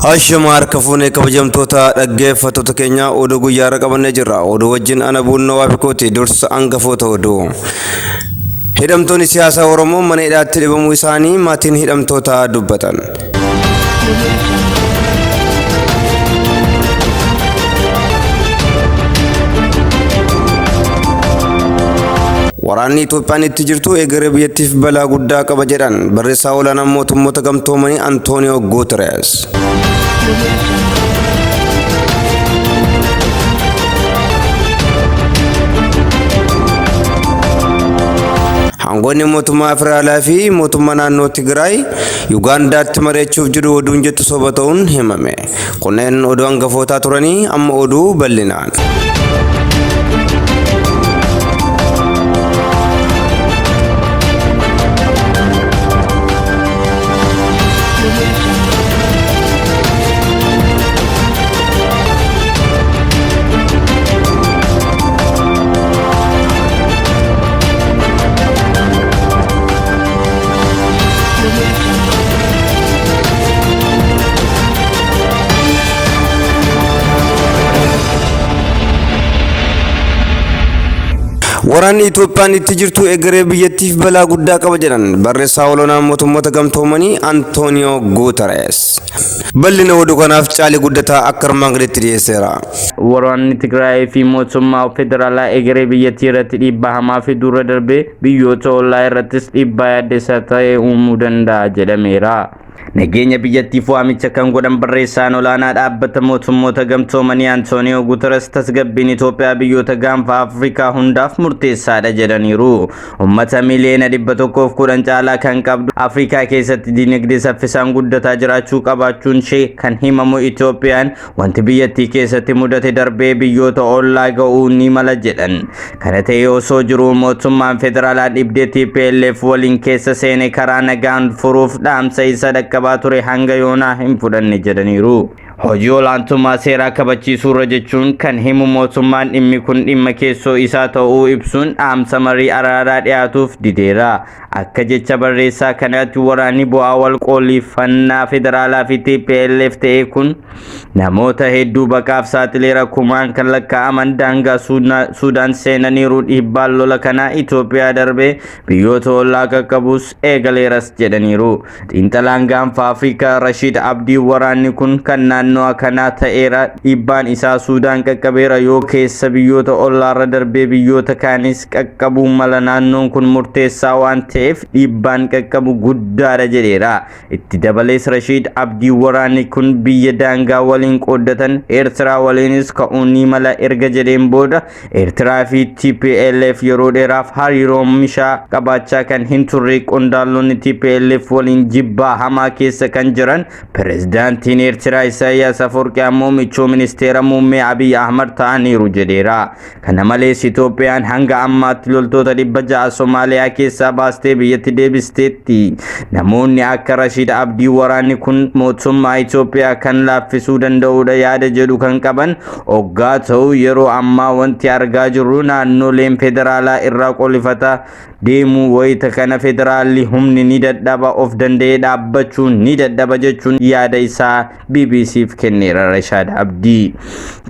Ashamaar kafuune kabajamtoota dhaggeeffattoota keenya oduu guyyaa irra qabannee jirra. Oduu wajjin ana buunna waabikooti dursa hangafoota oduu. Hidhamtoonni siyaasaa Oromoo mana hidhaatti dhibamuu isaanii maatiin hidhamtoota dubbatan. Waraanni Itoophiyaan itti jirtu egeree biyyattiif balaa guddaa qaba jedhan barreessaa olaanaan mootummoota gamtoomanii Antooniyoo Guuterees. Hangoonni mootummaa federaalaa fi mootummaa naannoo Tigraay Yugaandaatti mari'achuuf jiru oduun jettu soba ta'uun himame. Kunneen oduu hangafootaa turanii amma oduu bal'inaan. Waraanni Itoophiyaan itti jirtu egeree biyyattiif balaa guddaa qaba jedhan barreessaa olaanaan mootummoota gamtoomanii Antooniyoo Guuterees. Bal'ina oduu kanaaf caalii guddataa akka armaan gaditti dhiyeesseera. Waraanni Tigraay fi mootummaa federaalaa egeree biyyattii irratti dhiibbaa hamaa fi dura darbee biyyoota ollaa irrattis dhiibbaa yaaddeessaa ta'e uumuu danda'a jedhameera. Nageenya biyyattiif waamicha kan godhan barreessaan olaanaa dhaabbata mootummoota gamtoomanii Antooniyoo Guuterees tasgabbiin Itoophiyaa biyyoota gaanfa Afrikaa hundaaf murteessaadha jedhaniiru. Uummata miliyoona 110 caalaa kan qabdu Afrikaa keessatti dinagdee saffisaan guddataa jiraachuu qabaachuun ishee kan himamu Itoophiyaan wanti biyyattii keessatti mudate darbee biyyoota ollaa ga'uu ni mala jedhan. Kana ta'ee osoo jiruu mootummaan federaalaa dhibdee TPLF waliin keessa seene karaa nagaan furuuf dhaamsa isa dhaqqabaa ture hanga yoonaa hin fudhanne jedhaniiru. Hojii olaantummaa seeraa kabachiisuu irra jechuun kan himu mootummaan dhimmi kun dhimma keessoo isaa ta'uu ibsuun dhaamsa marii araaraa dhiyaatuuf dideera. Akka jecha barreessaa kanaatti waraanni bu'aa wal qoolifannaa federaalaa fi TPLF ta'e kun namoota hedduu baqaaf saaxileera kumaan kan lakkaa'aman daangaa Suudaan seenaniiru. Dhiibbaan lola kanaa Itoophiyaa darbee biyyoota ollaa qaqqabus eegaleeras jedhaniiru. Xiinxalaan gaanfa Afrikaa Rashid Abdii waraanni kun kan naannoo kanaa ta'eera dhiibbaan isaa Suudaan qaqqabeera yoo keessa biyyoota ollaarra darbee biyyoota kaanis qaqqabuu mala naannoon kun murteessaa waan ta'eef dhiibbaan qaqqabu guddaadha jedheera. Itti dabalees Rashid Abdii waraanni kun biyya daangaa waliin qooddatan Eertiraa waliinis ka'uu ni mala erga jedheen booda Eertiraa fi TPLF yeroo dheeraaf hariiroo mishaa qabaachaa kan hin turre qondaaltonni TPLF waliin jibbaa hamaa keessa kan jiran pirezidaantiin Eertiraa Isaayyaas Afwerqii ammoo michuu ministeera muummee Abiy Ahmad ta'aniiru jedheera. Kana malees Itoophiyaan hanga ammaatti loltoota 600 Somaaliyaa keessaa baastee biyyatti deebisteetti. Namoonni akka Rashid Abdii waraanni kun mootummaa Itoophiyaa kan laaffisuu danda'udha yaada jedhu kan qaban hoggaa ta'u yeroo ammaa wanti argaa jirru naannoleen federaalaa irraa qolifataa deemuu wayita kana federaalli humni ni dadhaba of danda'ee dhaabbachuu ni dadhaba jechuun yaada isaa BBCf kenneera. Rashid Abdii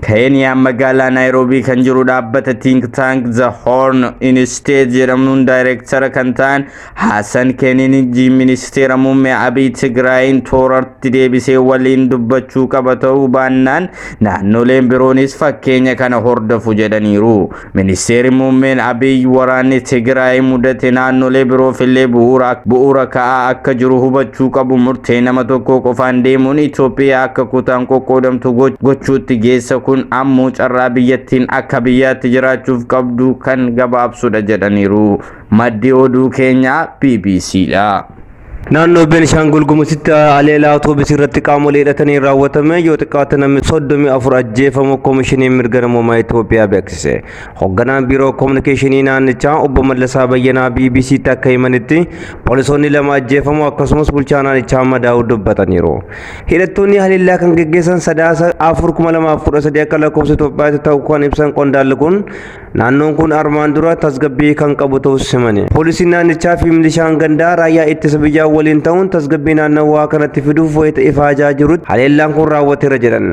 Keeniyaan magaalaa Naayiroobii kan jiru dhaabbata think tank The Horn Institute jedhamuun daayireektara kan ta'an Hassan Kennedy ministeera muummee Abiy Tigraayin tooratti deebisee waliin dubbachuu qaba ta'uu baannaan naannoleen biroonis fakkeenya kana hordofu jedhaniiru. Ministeerri muummeen Abiy waraanni Tigraay mudate naannolee biroofillee bu'uura ka'aa akka jiru hubachuu qabu. Murtee nama tokko qofaan deemuun Itoophiyaa akka kutaan qoqqoodamtu gochuutti geessa kun ammoo carraa biyyattiin akka biyyaatti jiraachuuf qabdu kan gabaabsudha jedhaniiru. Maddi oduu keenyaa BBCdha. Naannoo Beenishaangul Gumuzitti aleellaa awutoobisii irratti qaamolee hidhatanii raawwatame yoo xiqqaate namni 34 ajjeefamu koomishiniin mirga namoomaa Itoophiyaa beeksise. Hoogganaan biiroo koominikeeshinii naannichaa obbo Mallasaa Bayyanaa BBCtti akka himanitti poolisoonni 2 ajjeefamu akkasumas bulchaa naannichaa madaa'uu dubbataniiru. Hidhattoonni haleellaa kan gaggeessan Sadaasa 4/2013 akka lakkoofsa Itoophiyaatti ta'uu kan ibsan qondaalli kun naannoon kun armaan dura tasgabbii kan qabu ta'uu himani. Poolisiin naannichaa fi milishaan gandaa raayyaa ittisa biyyaa waliin ta'uun tasgabbii naannawaa kanatti fiduuf wayita ifaajaa jirutti haleellaan kun raawwateera jedhan.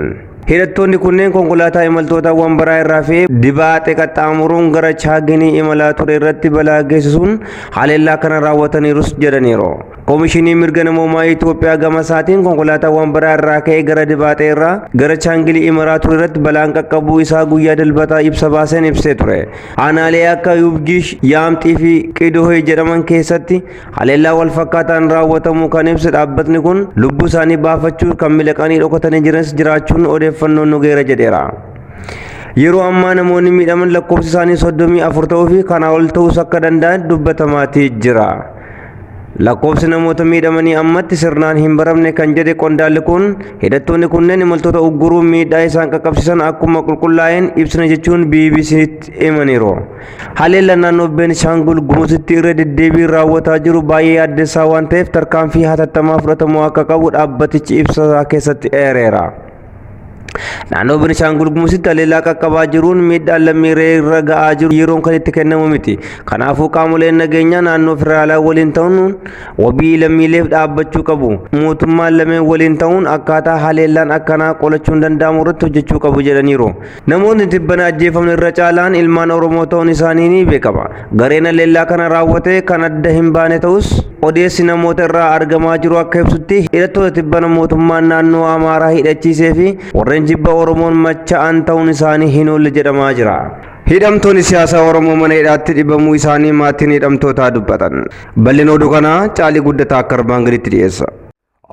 Hidhattoonni kunneen konkolaataa imaltoota wambaraa irraa fe'ee dibaaxee qaxxaamuruun gara Chaaginii imalaa ture irratti balaa geessisuun haleellaa kana raawwataniirus jedhaniiru. Koomishinii mirga namoomaa Itoophiyaa gama isaatiin konkolaataa wambaraa irraa ka'ee gara dibaaxee irraa gara Chaangilii imalaa ture irratti balaan qaqqabuu isaa guyyaa dilbataa ibsa baaseen ibsee ture. Aanaalee akka Yubgish, Yaamxii fi Qidohee jedhaman keessatti haleellaa wal fakkaataan raawwatamuu kan ibse dhaabbatni kun lubbuu isaanii baafachuu kan miliqanii dhokatanii jiranis jiraachuun odeeffannoon nu geera jedheera. Yeroo ammaa namoonni miidhaman lakkoofsi isaanii 34 ta'uu fi kanaa ol ta'uus akka danda'an dubbatamaatii jira. Lakkoofsi namoota miidhamanii ammatti sirnaan hin baramne kan jedhe qondaalli kun hidhattoonni kunneen imaltoota ugguruu miidhaa isaan qaqqabsiisan akkuma qulqullaa'een ibsina jechuun BBC'tti himaniiru. Haleellaan naannoo Beenishaangul Gumuzitti irra deddeebiin raawwataa jiru baay'ee yaaddessaa waan ta'eef tarkaanfii hatattamaa fudhatamuu akka qabu dhaabbatichi ibsa keessatti eereera. Naannoo Beenishaangul Gumuzitti haleellaa qaqqabaa jiruun miidhaan lammiilee irra ga'aa jiru yeroon kan itti kennamu miti. Kanaafuu qaamoleen nageenyaa naannoo federaalaa waliin ta'uun wabii lammiileef dhaabbachuu qabu. Mootummaan lameen waliin ta'uun akkaataa haleellaan akkanaa qolachuun danda'amu irratti hojjechuu qabu jedhaniiru. Namoonni tibbana ajjeefamne irra caalaan ilmaan Oromoo ta'uun isaanii ni beekama. Gareen haleellaa kana raawwate kan adda hin baane ta'us odeessi namoota irraa argamaa jiru akka ibsutti hidhattoota tibbana mootummaan naannoo Amaaraa hidhachiisee fi warreen jibba Oromoon macha'an ta'uun isaanii hin oolle jedhamaa jira. Hidhamtoonni siyaasaa Oromoo mana hidhaatti dhibamuu isaanii maatiin hidhamtootaa dubbatan. Bal'ina oduu kanaa Caalii Guddataa akka armaan gaditti dhiyeessa.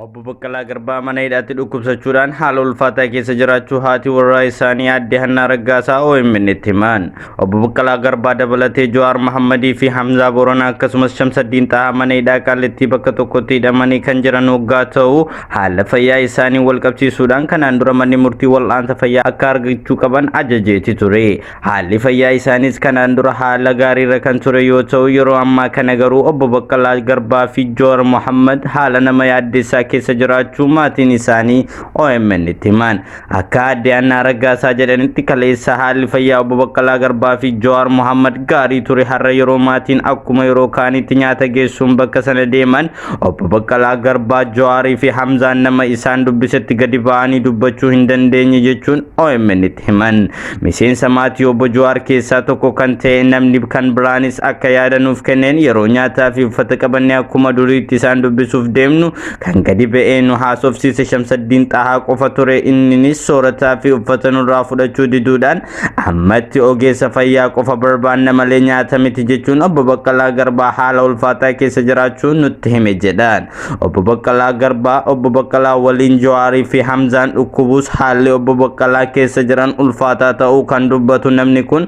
Obbo Baqqalaa Garbaa mana hidhaatti dhukkubsachuudhaan haala ulfaataa keessa jiraachuu haati warraa isaanii aadde Hannaa Raggaasaa OMN itti himan. Obbo Baqqalaa Garbaa dabalatee Jawaar Mohammadii fi Hamzaa Booranaa akkasumas Shamsaddiin Xahaa mana hidhaa Qaallitti bakka tokkotti hidhamanii kan jiran waggaa ta'u haala fayyaa isaanii wal qabsiisuudhaan kanaan dura manni murtii wal'aansa fayyaa akka argachuu qaban ajajeeti ture. Haalli fayyaa isaaniis kanaan dura haala gaariirra kan ture yoo ta'u yeroo ammaa kana garuu Obbo Baqqalaa Garbaa fi Jawaar Mohammad haala nama yaaddeessaa keessa jiraachuu maatiin isaanii OMN itti himan. Akka aadde Hannaa Raggaasaa jedhanitti kaleessa haalli fayyaa Obbo Baqqalaa Garbaa fi Jawaar Mohammad gaarii ture. Har'a yeroo maatiin akkuma yeroo kaanitti nyaata geessuun bakka sana deeman Obbo Baqqalaa Garbaa, Jawaarii fi Hamzaan nama isaan dubbisetti gadi ba'anii dubbachuu hin dandeenye jechuun OMN itti himan. Miseensa maatii Obbo Jawaar keessaa tokko kan ta'e namni kan biraanis akka yaadanuuf kenneen yeroo nyaataa fi uffata qabannee akkuma duriitti isaan dubbisuuf deemnu kan gadi ba'ee nu haasofsiise Shamsaddiin Xahaa qofa ture. Innis soorataa fi uffata nurraa fudhachuu diduudhaan ammatti ogeessa fayyaa qofa barbaanna malee nyaata miti jechuun Obbo Baqqalaa Garbaa haala ulfaataa keessa jiraachuun nutti hime jedhan. Obbo Baqqalaa Garbaa Obbo Baqqalaa waliin Jawaarii fi Hamzaan dhukkubuus haalli Obbo Baqqalaa keessa jiran ulfaataa ta'uu kan dubbatu namni kun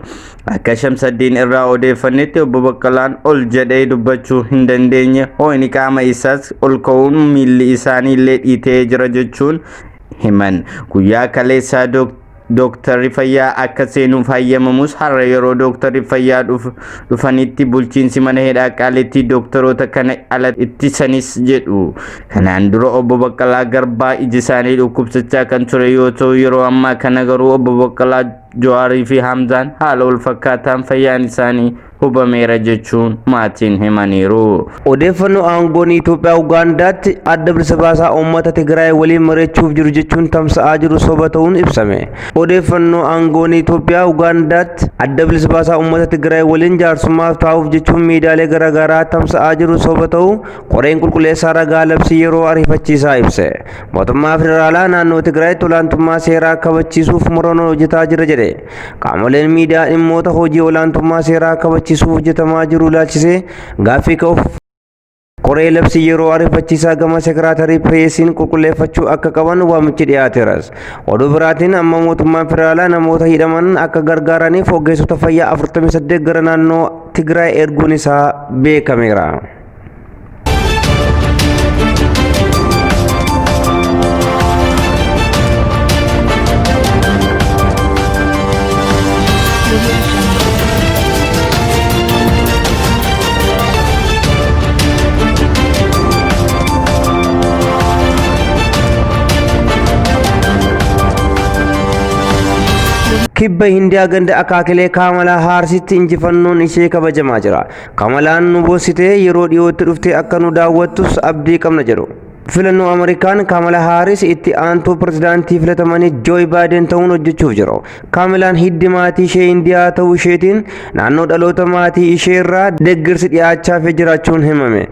akka Shamsaddiin irraa odeeffannetti Obbo Baqqalaan ol jedhee dubbachuu hin dandeenye, ho'inni qaama isaas ol ka'uun miilli isaanii illee dhiitee jira jechuun himan. Guyyaa kaleessaa Dooktarri fayyaa akka seenuuf hayyamamus har'a yeroo dooktarri fayyaa dhufanitti bulchiinsi mana hidhaa Qaalitti dooktaroota kana ala ittisanis jedhu. Kanaan dura Obbo Baqqalaa Garbaa iji isaanii dhukkubsachaa kan ture yoo ta'u yeroo ammaa kana garuu Obbo Baqqalaa, Jawaarii fi Hamzaan haala wal fakkaataan fayyaan isaanii hubameera jechuun maatiin himaniiru. Odeeffannoo aangoon Itoophiyaa Ugaandaatti adda bilisa baasaa uummata Tigraay waliin mari'achuuf jiru jechuun tamsa'aa jiru soba ta'uun ibsame. Odeeffannoo aangoon Itoophiyaa Ugaandaatti adda bilisa baasaa uummata Tigraay waliin jaarsummaaf taa'uuf jechuun miidiyaalee garaagaraa tamsa'aa jiru soba ta'uu qoreen qulqulleessaa ragaa labsii yeroo ariifachiisaa ibse. Mootummaa federaalaa naannoo Tigraayitti olaantummaa seeraa kabachiisuuf murannoo hojjetaa jira jedhe. Qaamoleen miidiyaa dhimmoota hojii olaantummaa seeraa kabachiisuuf hojjetamaa jiru ilaalchisee gaaffii ka'uuf qoree labsii yeroo ariifachiisaa gama seekiraatarii pireesiin qulqulleeffachuu akka qaban waamichi dhiyaateeras. Oduu biraatiin amma mootummaan federaalaa namoota hidhaman akka gargaaraniif ogeessota fayyaa 48 gara naannoo Tigraay erguun isaa beekameera. kibba hindiyaa ganda akaakilee Kamalaa Haarisitti injifannoon ishee kabajamaa jira. Kamalaan nu boositee yeroo dhiyootti dhuftee akka nu daawwattus abdii qabna jedhu. filannoo Ameerikaan Kamala Harris itti aantuu pirezidaantii filatamanii Joe Biden ta'uun hojjechuuf jiru. Kamalaan hiddi maatii ishee Indiyaa ta'uu isheetiin naannoo dhaloota maatii ishee irraa deeggarsi dhiyaachaaf jiraachuun himame.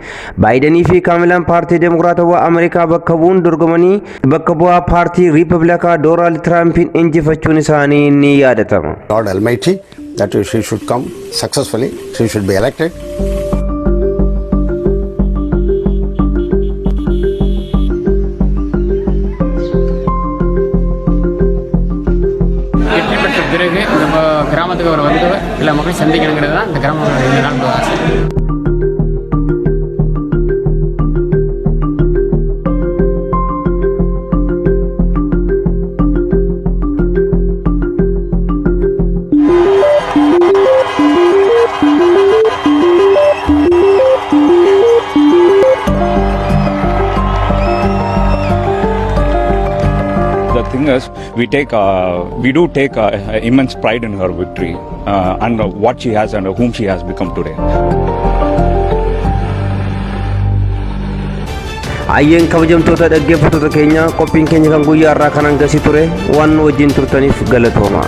Baayidenii fi Kamalaan paartii Demokiraatawaa Ameerikaa bakka bu'uun dorgomanii bakka bu'aa paartii Riippablikaa Doonaald Tiraampiin injifachuun isaanii ni yaadatama. God Almighty, that she should come successfully, she should be elected. பிறகு நம்ம கிராமத்துக்கு அவர் வந்து எல்லா மக்களையும் சந்திக்கணுங்கிறது தான் இந்த கிராம நாள் ஆசை. The thing is, we do take immense pride in her victory and what she has and whom she has become today. Ayyeen kabajamtoota dhaggeeffattoota keenya qophiin keenya kan guyyaa irraa kan hangasi ture waan wajjin turtaniif galatooma.